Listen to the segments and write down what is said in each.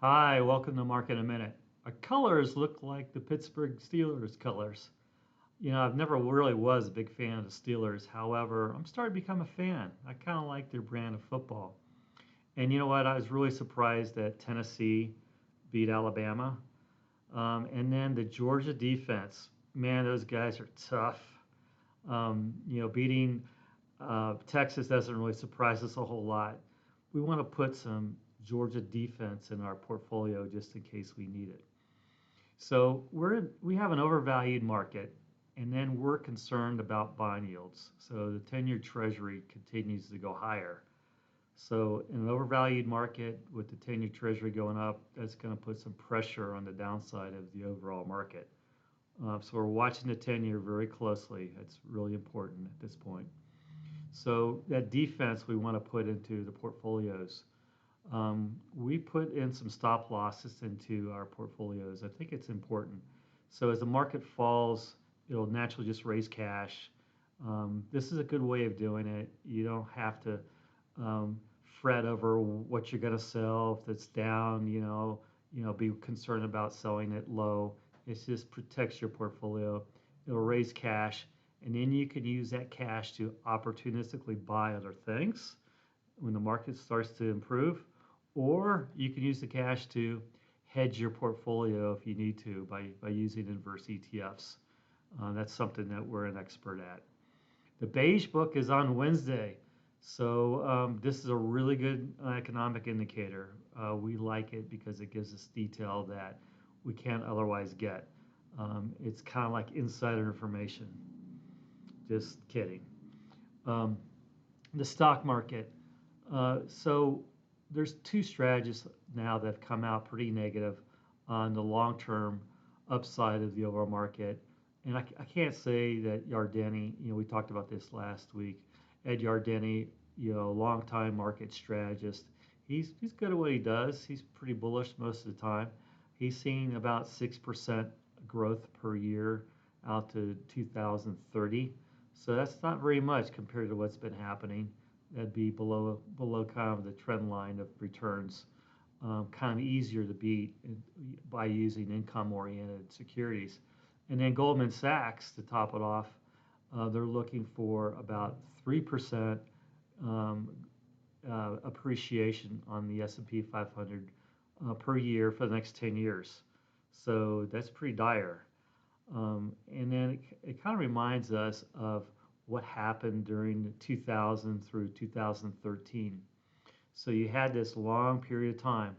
Hi, welcome to Market in a Minute. Our colors look like the Pittsburgh Steelers colors. I've never really was a big fan of the Steelers. However, I'm starting to become a fan. I kind of like their brand of football. And you know what? I was really surprised that Tennessee beat Alabama. And then the Georgia defense, man, those guys are tough. Beating Texas doesn't really surprise us a whole lot. We want to put some Georgia defense in our portfolio just in case we need it. So we have an overvalued market, and then we're concerned about bond yields. So the 10-year Treasury continues to go higher. So in an overvalued market with the 10-year Treasury going up, that's going to put some pressure on the downside of the overall market. So we're watching the 10-year very closely. It's really important at this point. So that defense we want to put into the portfolios. We put in some stop losses into our portfolios. I think it's important. So as the market falls, it'll naturally just raise cash. This is a good way of doing it. You don't have to fret over what you're going to sell if it's down. Be concerned about selling it low. It just protects your portfolio. It'll raise cash, and then you can use that cash to opportunistically buy other things when the market starts to improve, or you can use the cash to hedge your portfolio if you need to by using inverse ETFs. That's something that we're an expert at. The Beige book is on Wednesday, so this is a really good economic indicator. We like it because it gives us detail that we can't otherwise get. It's kind of like insider information. Just kidding. Um, the stock market. So there's two strategies now that have come out pretty negative on the long-term upside of the overall market. And I can't say that Yardeni, we talked about this last week. Ed Yardeni, longtime market strategist, he's good at what he does. He's pretty bullish most of the time. He's seeing about 6% growth per year out to 2030. So that's not very much compared to what's been happening. That'd be below kind of the trend line of returns. Kind of easier to beat by using income-oriented securities. And then Goldman Sachs, to top it off, they're looking for about 3% appreciation on the S&P 500 per year for the next 10 years. So that's pretty dire. And then it kind of reminds us of what happened during the 2000 through 2013. So you had this long period of time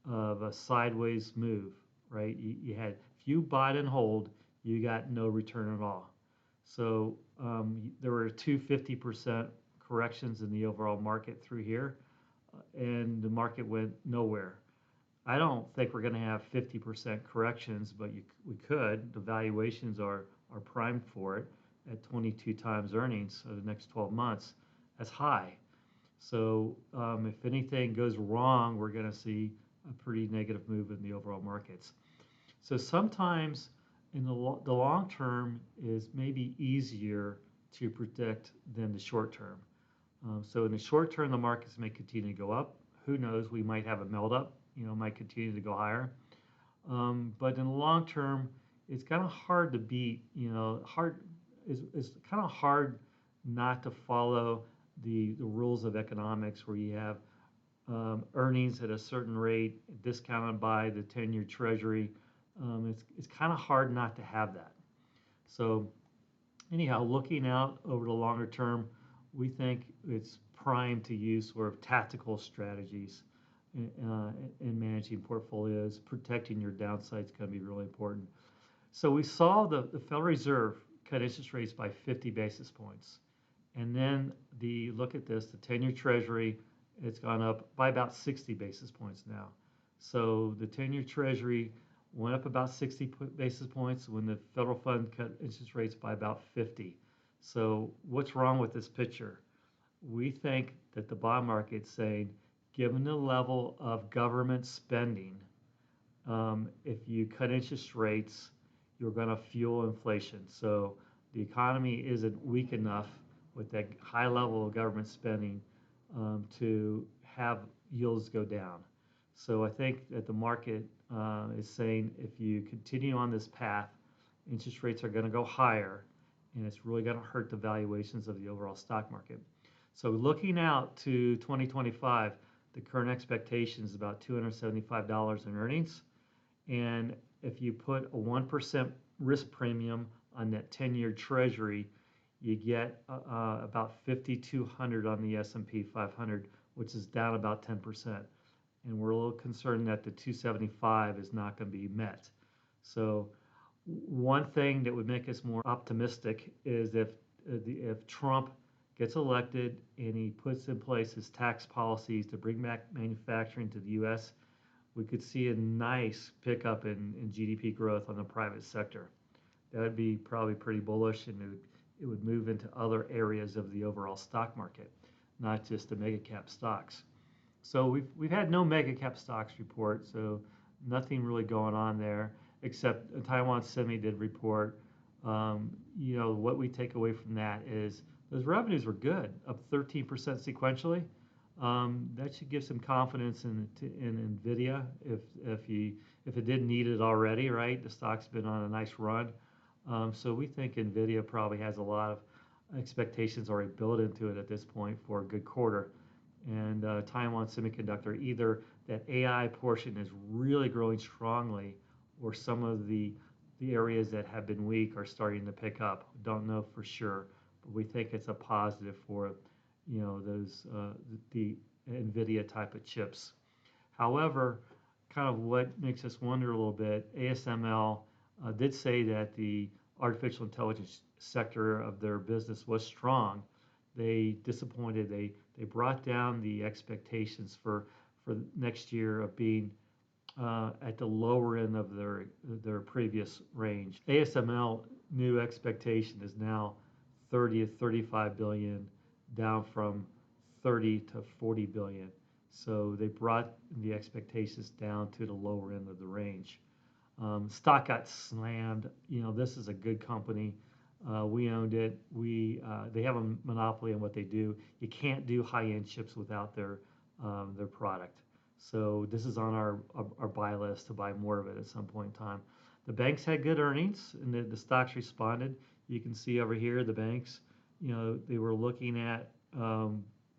of a sideways move, right? You had, if you bought and hold, you got no return at all. So there were two 50% corrections in the overall market through here, and the market went nowhere. I don't think we're going to have 50% corrections, but we could. The valuations are primed for it at 22 times earnings over the next 12 months. That's high. So if anything goes wrong, we're going to see a pretty negative move in the overall markets. So sometimes in the long term is maybe easier to predict than the short term. So in the short term, the markets may continue to go up. Who knows? We might have a melt up. Might continue to go higher. But in the long term, it's kind of hard to beat. It's kind of hard not to follow the rules of economics where you have earnings at a certain rate discounted by the 10-year Treasury. It's kind of hard not to have that. So anyhow, looking out over the longer term, we think it's prime to use sort of tactical strategies in managing portfolios. Protecting your downside is going to be really important. So we saw the Federal Reserve cut interest rates by 50 basis points. And then look at this, the 10-year Treasury, it's gone up by about 60 basis points now. So the 10-year Treasury went up about 60 basis points when the federal fund cut interest rates by about 50. So what's wrong with this picture? We think that the bond market's saying, given the level of government spending, if you cut interest rates, you're going to fuel inflation. So the economy isn't weak enough with that high level of government spending to have yields go down. So I think that the market is saying if you continue on this path, interest rates are going to go higher, and it's really going to hurt the valuations of the overall stock market. So looking out to 2025, the current expectation is about $275 in earnings. And if you put a 1% risk premium on that 10-year treasury, you get about 5,200 on the S&P 500, which is down about 10%. And we're a little concerned that the 275 is not going to be met. So one thing that would make us more optimistic is if Trump gets elected and he puts in place his tax policies to bring back manufacturing to the U.S., we could see a nice pickup in GDP growth on the private sector. That would be probably pretty bullish, and it would move into other areas of the overall stock market, not just the mega cap stocks. So we've had no mega cap stocks report, so nothing really going on there, except Taiwan Semi did report. What we take away from that is those revenues were good, up 13% sequentially. That should give some confidence in Nvidia if it didn't need it already, right? The stock's been on a nice run. So we think Nvidia probably has a lot of expectations already built into it at this point for a good quarter. And Taiwan Semiconductor, either that AI portion is really growing strongly, or some of the areas that have been weak are starting to pick up. Don't know for sure, but we think it's a positive for those the NVIDIA type of chips. However, kind of what makes us wonder a little bit, ASML did say that the artificial intelligence sector of their business was strong. They disappointed. They brought down the expectations for next year of being at the lower end of their previous range. ASML new expectation is now 30 to 35 billion, down from 30 to 40 billion. So they brought the expectations down to the lower end of the range. Stock got slammed. This is a good company. We owned it. They have a monopoly on what they do. You can't do high-end chips without their product. So this is on our buy list to buy more of it at some point in time. The banks had good earnings, and the stocks responded. You can see over here the banks. They were looking at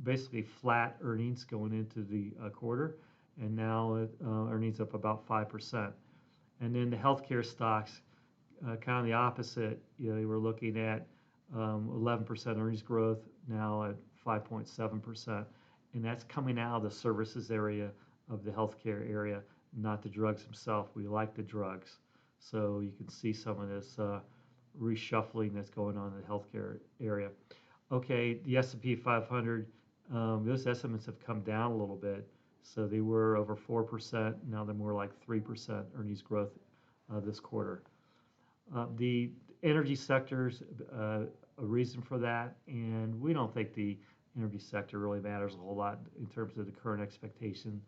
basically flat earnings going into the quarter, and now earnings up about 5%. And then the healthcare stocks, kind of the opposite. They were looking at 11% earnings growth, now at 5.7%, and that's coming out of the services area of the healthcare area, not the drugs themselves. We like the drugs, so you can see some of this reshuffling that's going on in the healthcare area. Okay, the S&P 500, those estimates have come down a little bit. So they were over 4%. Now they're more like 3% earnings growth this quarter. The energy sector's a reason for that, and we don't think the energy sector really matters a whole lot in terms of the current expectation.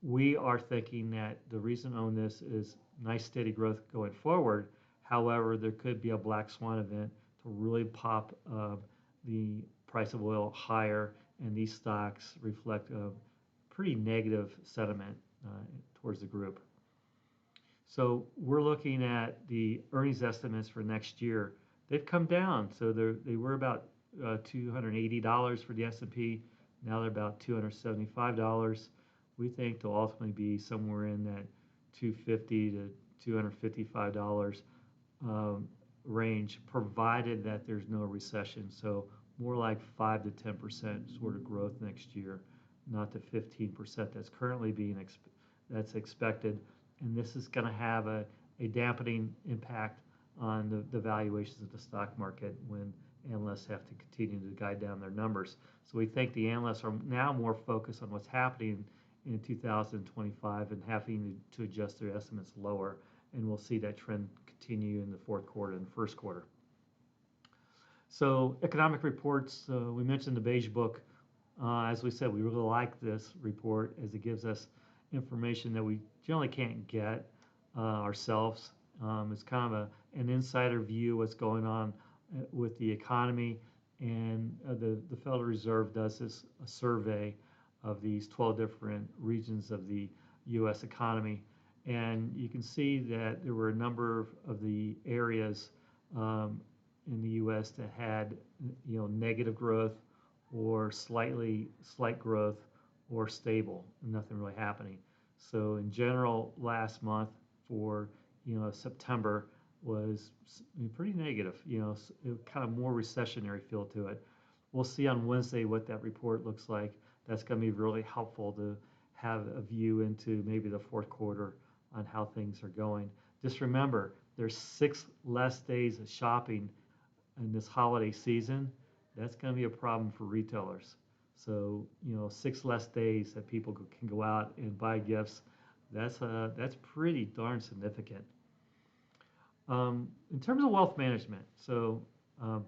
We are thinking that the reason to own this is nice steady growth going forward. However, there could be a black swan event to really pop the price of oil higher, and these stocks reflect pretty negative sentiment towards the group. So we're looking at the earnings estimates for next year. They've come down. So they were about $280 for the S&P. Now they're about $275. We think they'll ultimately be somewhere in that $250 to $255 range, provided that there's no recession. So more like 5 to 10% sort of growth next year, not the 15% that's currently that's expected. And this is going to have a dampening impact on the valuations of the stock market when analysts have to continue to guide down their numbers. So we think the analysts are now more focused on what's happening in 2025 and having to adjust their estimates lower. And we'll see that trend continue in the fourth quarter and first quarter. So economic reports, we mentioned the Beige book. As we said, we really like this report as it gives us information that we generally can't get ourselves. It's kind of an insider view of what's going on with the economy. And the Federal Reserve does a survey of these 12 different regions of the U.S. economy. And you can see that there were a number of the areas um, in the U.S. that had, negative growth or slight growth or stable, nothing really happening. So in general, last month for, September was pretty negative, kind of more recessionary feel to it. We'll see on Wednesday what that report looks like. That's going to be really helpful to have a view into maybe the fourth quarter on how things are going. Just remember, there's 6 less days of shopping in this holiday season. That's going to be a problem for retailers. So, 6 less days that people can go out and buy gifts. That's pretty darn significant. In terms of wealth management, so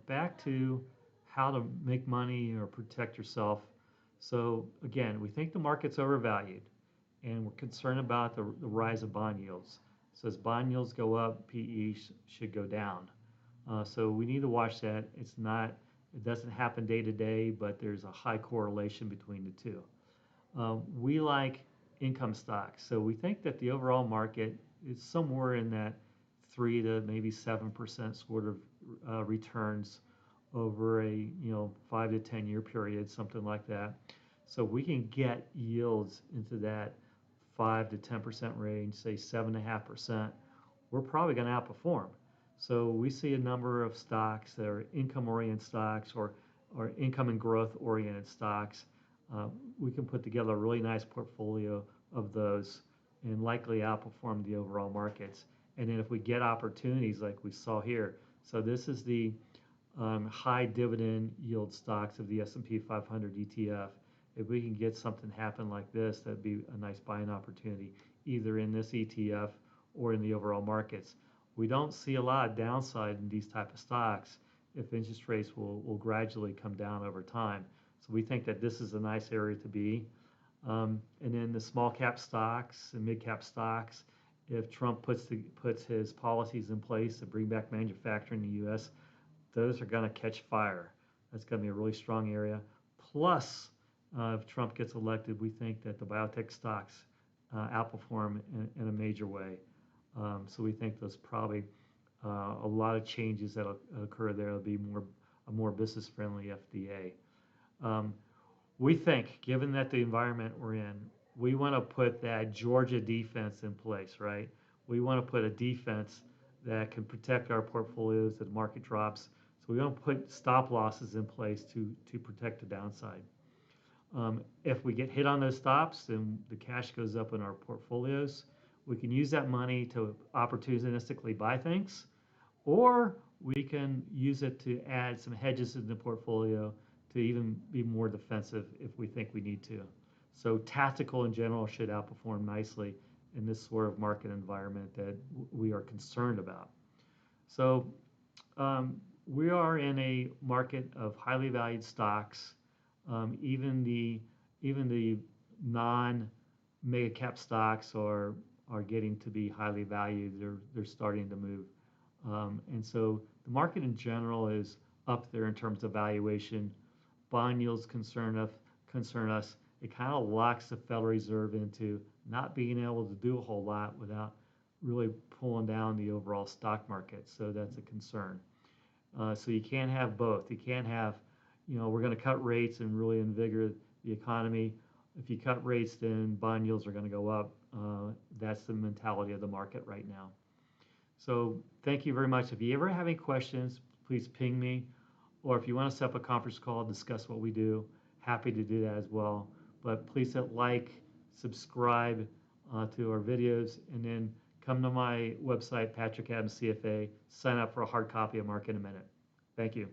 back to how to make money or protect yourself. So again, we think the market's overvalued, and we're concerned about the rise of bond yields. So as bond yields go up, PE should go down. So we need to watch that. It doesn't happen day to day, but there's a high correlation between the two. We like income stocks. So we think that the overall market is somewhere in that 3 to maybe 7% sort of returns over a 5 to 10 year period, something like that. So we can get yields into that 5 to 10% range, say 7.5%. We're probably going to outperform. So we see a number of stocks that are income-oriented stocks or income and growth-oriented stocks. We can put together a really nice portfolio of those and likely outperform the overall markets. And then if we get opportunities like we saw here, so this is the high dividend yield stocks of the S&P 500 ETF. If we can get something happen like this, that'd be a nice buying opportunity, either in this ETF or in the overall markets. We don't see a lot of downside in these type of stocks if interest rates will gradually come down over time. So we think that this is a nice area to be. And then the small cap stocks and mid cap stocks, if Trump puts his policies in place to bring back manufacturing in the U.S., those are going to catch fire. That's going to be a really strong area. Plus, if Trump gets elected, we think that the biotech stocks outperform in a major way. So we think there's probably a lot of changes that'll occur there. It'll be a more business-friendly FDA. We think, given that the environment we're in, we want to put that Georgia defense in place, right? We want to put a defense that can protect our portfolios if the market drops. So we want to put stop losses in place to protect the downside. If we get hit on those stops and the cash goes up in our portfolios, we can use that money to opportunistically buy things, or we can use it to add some hedges in the portfolio to even be more defensive if we think we need to. So tactical in general should outperform nicely in this sort of market environment that we are concerned about. So we are in a market of highly valued stocks. Even the non mega cap stocks are getting to be highly valued. They're starting to move, and so the market in general is up there in terms of valuation. Bond yields concern us. It kind of locks the Federal Reserve into not being able to do a whole lot without really pulling down the overall stock market. So that's a concern. So you can't have both. You can't have, we're going to cut rates and really invigorate the economy. If you cut rates, then bond yields are going to go up. That's the mentality of the market right now. So thank you very much. If you ever have any questions, please ping me. Or if you want to set up a conference call, discuss what we do, happy to do that as well. But please hit like, subscribe to our videos, and then come to my website, Patrick Adams CFA, sign up for a hard copy of Market in a Minute. Thank you.